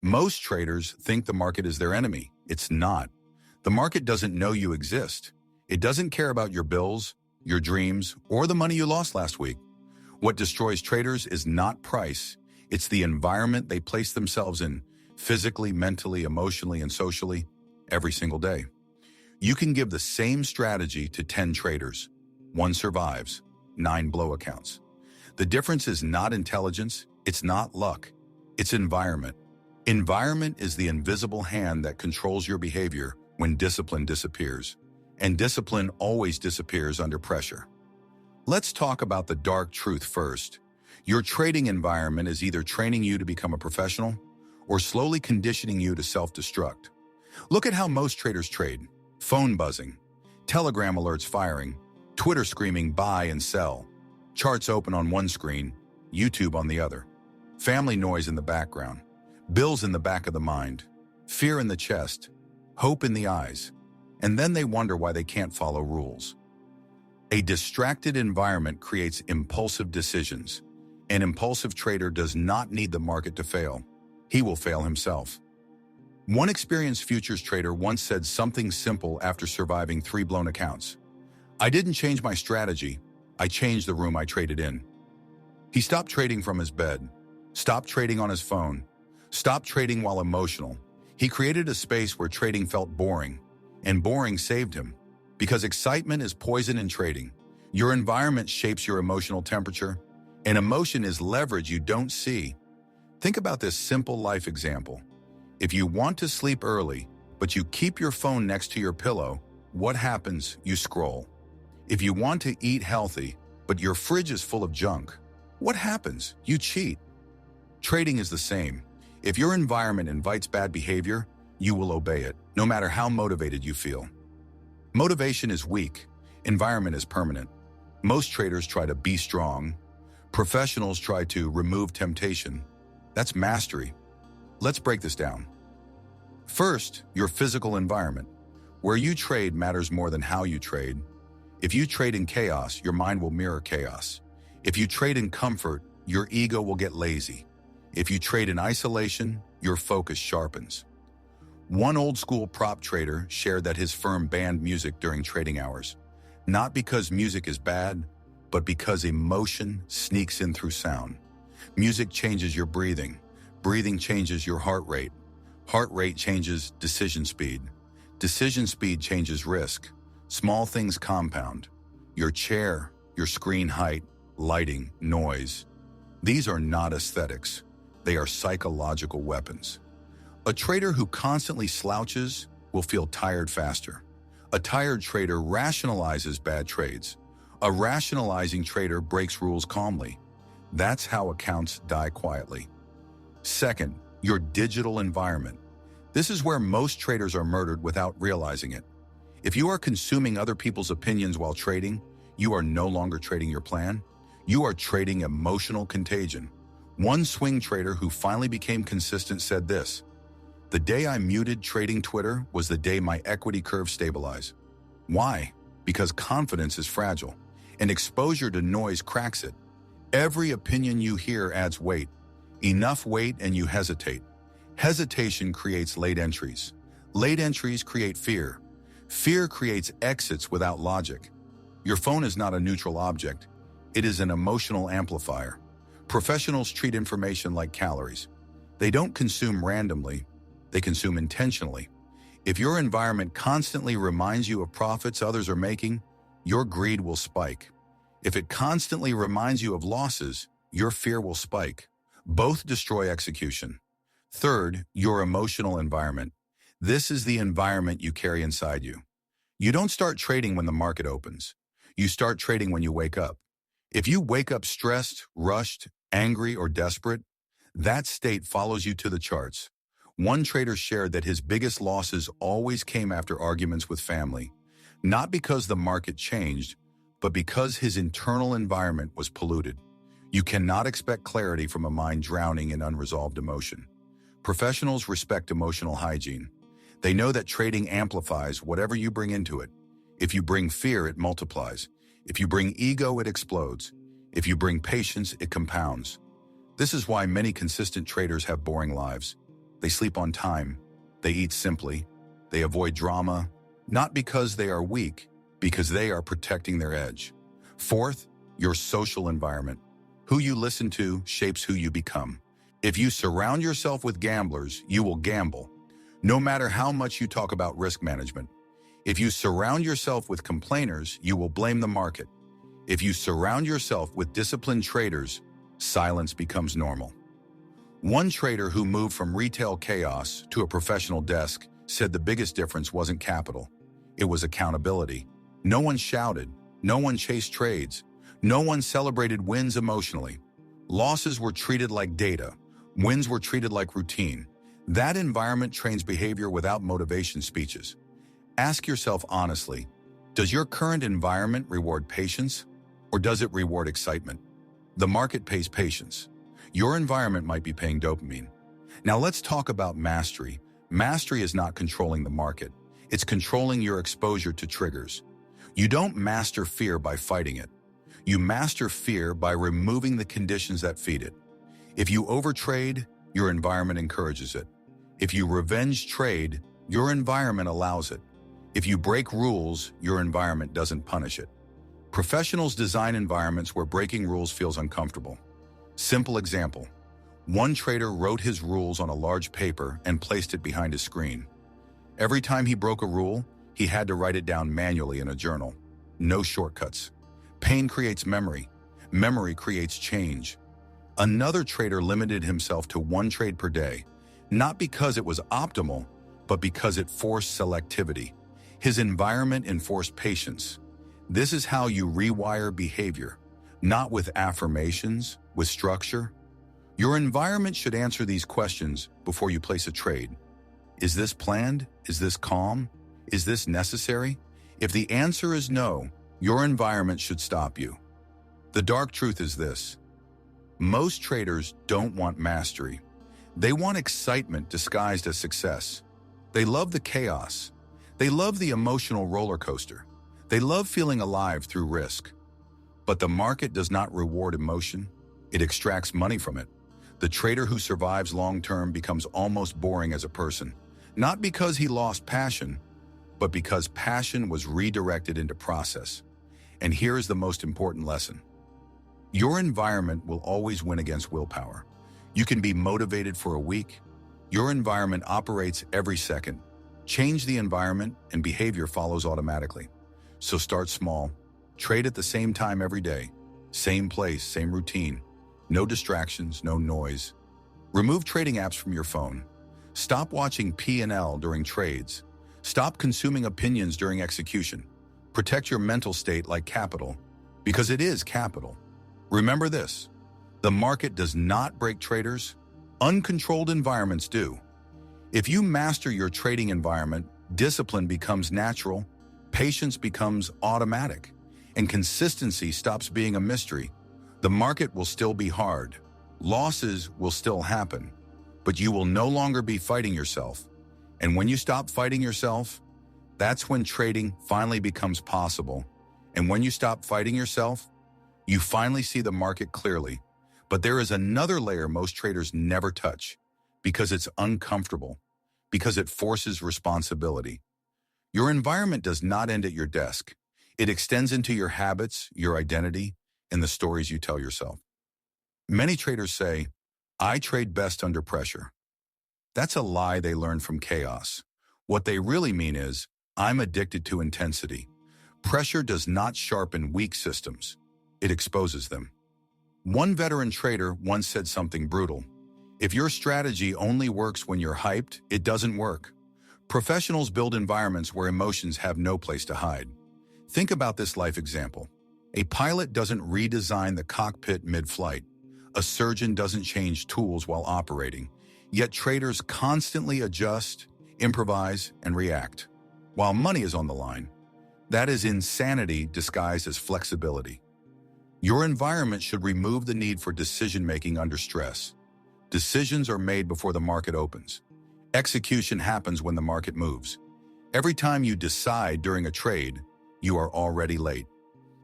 Most traders think the market is their enemy. It's not. The market doesn't know you exist. It doesn't care about your bills, your dreams, or the money you lost last week. What destroys traders is not price. It's the environment they place themselves in, physically, mentally, emotionally, and socially, every single day. You can give the same strategy to 10 traders. 1 survives, 9 blow accounts. The difference is not intelligence, it's not luck, it's environment. Environment is the invisible hand that controls your behavior when discipline disappears. And discipline always disappears under pressure. Let's talk about the dark truth first. Your trading environment is either training you to become a professional or slowly conditioning you to self-destruct. Look at how most traders trade. Phone buzzing, Telegram alerts firing, Twitter screaming buy and sell, charts open on one screen, YouTube on the other, family noise in the background, bills in the back of the mind, fear in the chest, hope in the eyes, and then they wonder why they can't follow rules. A distracted environment creates impulsive decisions. An impulsive trader does not need the market to fail. He will fail himself. One experienced futures trader once said something simple after surviving 3 blown accounts. I didn't change my strategy, I changed the room I traded in. He stopped trading from his bed, stopped trading on his phone, stopped trading while emotional. He created a space where trading felt boring, and boring saved him. Because excitement is poison in trading. Your environment shapes your emotional temperature, and emotion is leverage you don't see. Think about this simple life example. If you want to sleep early, but you keep your phone next to your pillow, what happens? You scroll. If you want to eat healthy, but your fridge is full of junk, what happens? You cheat. Trading is the same. If your environment invites bad behavior, you will obey it, no matter how motivated you feel. Motivation is weak. Environment is permanent. Most traders try to be strong. Professionals try to remove temptation. That's mastery. Let's break this down. First, your physical environment. Where you trade matters more than how you trade. If you trade in chaos, your mind will mirror chaos. If you trade in comfort, your ego will get lazy. If you trade in isolation, your focus sharpens. One old-school prop trader shared that his firm banned music during trading hours, not because music is bad, but because emotion sneaks in through sound. Music changes your breathing. Breathing changes your heart rate. Heart rate changes decision speed. Decision speed changes risk. Small things compound. Your chair, your screen height, lighting, noise. These are not aesthetics. They are psychological weapons. A trader who constantly slouches will feel tired faster. A tired trader rationalizes bad trades. A rationalizing trader breaks rules calmly. That's how accounts die quietly. Second, your digital environment. This is where most traders are murdered without realizing it. If you are consuming other people's opinions while trading, you are no longer trading your plan. You are trading emotional contagion. One swing trader who finally became consistent said this: "The day I muted trading Twitter was the day my equity curve stabilized." Why? Because confidence is fragile, and exposure to noise cracks it. Every opinion you hear adds weight. Enough weight and you hesitate. Hesitation creates late entries. Late entries create fear. Fear creates exits without logic. Your phone is not a neutral object. It is an emotional amplifier. Professionals treat information like calories. They don't consume randomly. They consume intentionally. If your environment constantly reminds you of profits others are making, your greed will spike. If it constantly reminds you of losses, your fear will spike. Both destroy execution. Third, your emotional environment. This is the environment you carry inside you. You don't start trading when the market opens. You start trading when you wake up. If you wake up stressed, rushed, angry, or desperate, that state follows you to the charts. One trader shared that his biggest losses always came after arguments with family, not because the market changed, but because his internal environment was polluted. You cannot expect clarity from a mind drowning in unresolved emotion. Professionals respect emotional hygiene. They know that trading amplifies whatever you bring into it. If you bring fear, it multiplies. If you bring ego, it explodes. If you bring patience, it compounds. This is why many consistent traders have boring lives. They sleep on time. They eat simply. They avoid drama, not because they are weak, because they are protecting their edge. Fourth, your social environment. Who you listen to shapes who you become. If you surround yourself with gamblers, you will gamble, no matter how much you talk about risk management. If you surround yourself with complainers, you will blame the market. If you surround yourself with disciplined traders, silence becomes normal. One trader who moved from retail chaos to a professional desk said the biggest difference wasn't capital. It was accountability. No one shouted. No one chased trades. No one celebrated wins emotionally. Losses were treated like data. Wins were treated like routine. That environment trains behavior without motivation speeches. Ask yourself honestly, does your current environment reward patience, or does it reward excitement? The market pays patience. Your environment might be paying dopamine. Now let's talk about mastery. Mastery is not controlling the market. It's controlling your exposure to triggers. You don't master fear by fighting it. You master fear by removing the conditions that feed it. If you overtrade, your environment encourages it. If you revenge trade, your environment allows it. If you break rules, your environment doesn't punish it. Professionals design environments where breaking rules feels uncomfortable. Simple example. One trader wrote his rules on a large paper and placed it behind his screen. Every time he broke a rule, he had to write it down manually in a journal. No shortcuts. Pain creates memory. Memory creates change. Another trader limited himself to one trade per day, not because it was optimal, but because it forced selectivity. His environment enforced patience. This is how you rewire behavior, not with affirmations, with structure. Your environment should answer these questions before you place a trade. Is this planned? Is this calm? Is this necessary? If the answer is no, your environment should stop you. The dark truth is this. Most traders don't want mastery. They want excitement disguised as success. They love the chaos. They love the emotional roller coaster. They love feeling alive through risk. But the market does not reward emotion. It extracts money from it. The trader who survives long-term becomes almost boring as a person, not because he lost passion, but because passion was redirected into process. And here is the most important lesson. Your environment will always win against willpower. You can be motivated for a week. Your environment operates every second. Change the environment and behavior follows automatically. So start small. Trade at the same time every day. Same place, same routine. No distractions, no noise. Remove trading apps from your phone. Stop watching P&L during trades. Stop consuming opinions during execution. Protect your mental state like capital, because it is capital. Remember this, the market does not break traders. Uncontrolled environments do. If you master your trading environment, discipline becomes natural, patience becomes automatic, and consistency stops being a mystery. The market will still be hard. Losses will still happen, but you will no longer be fighting yourself. And when you stop fighting yourself, that's when trading finally becomes possible. And when you stop fighting yourself, you finally see the market clearly. But there is another layer most traders never touch, because it's uncomfortable, because it forces responsibility. Your environment does not end at your desk. It extends into your habits, your identity, and the stories you tell yourself. Many traders say, I trade best under pressure. That's a lie they learned from chaos. What they really mean is, I'm addicted to intensity. Pressure does not sharpen weak systems. It exposes them. One veteran trader once said something brutal. If your strategy only works when you're hyped, it doesn't work. Professionals build environments where emotions have no place to hide. Think about this life example. A pilot doesn't redesign the cockpit mid-flight. A surgeon doesn't change tools while operating. Yet traders constantly adjust, improvise, and react. While money is on the line, that is insanity disguised as flexibility. Your environment should remove the need for decision-making under stress. Decisions are made before the market opens. Execution happens when the market moves. Every time you decide during a trade, you are already late.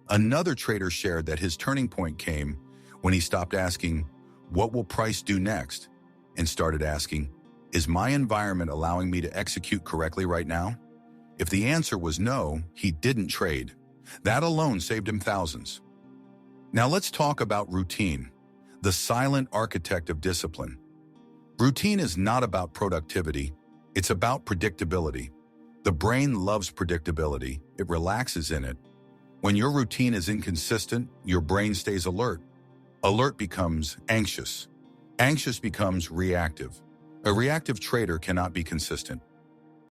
Another trader shared that his turning point came when he stopped asking, what will price do next? And started asking, Is my environment allowing me to execute correctly right now? If the answer was no, he didn't trade. That alone saved him thousands. Now let's talk about routine, the silent architect of discipline. Routine is not about productivity, it's about predictability. The brain loves predictability, it relaxes in it. When your routine is inconsistent, your brain stays alert. Alert becomes anxious. Anxious becomes reactive. A reactive trader cannot be consistent.